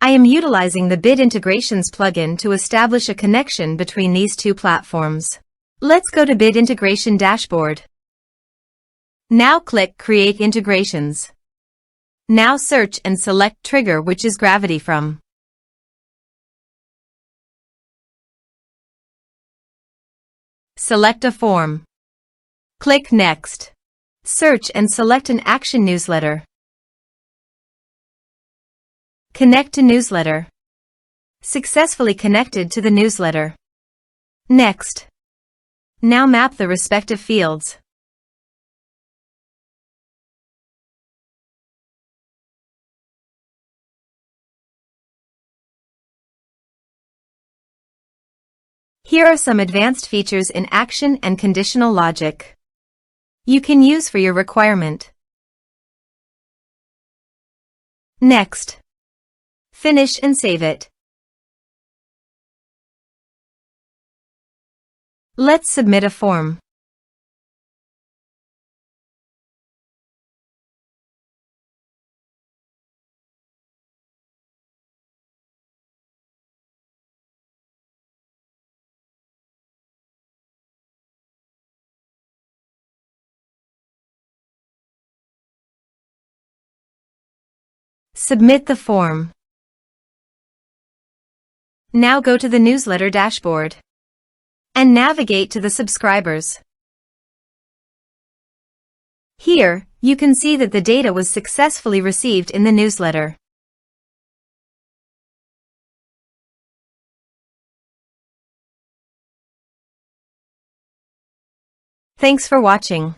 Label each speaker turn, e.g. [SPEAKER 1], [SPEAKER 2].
[SPEAKER 1] I am utilizing the Bid Integrations plugin to establish a connection between these two platforms. Let's go to Bid Integration Dashboard. Now click Create Integrations. Now search and select Trigger, which is Gravity from. Select a form. Click Next. Search and select an action newsletter. Connect to newsletter. Successfully connected to the newsletter. Next. Now map the respective fields. Here are some advanced features in action and conditional logic you can use for your requirement. Next. Finish and save it. Let's submit a form. Submit the form. Now go to the newsletter dashboard and navigate to the subscribers. Here, you can see that the data was successfully received in the newsletter. Thanks for watching.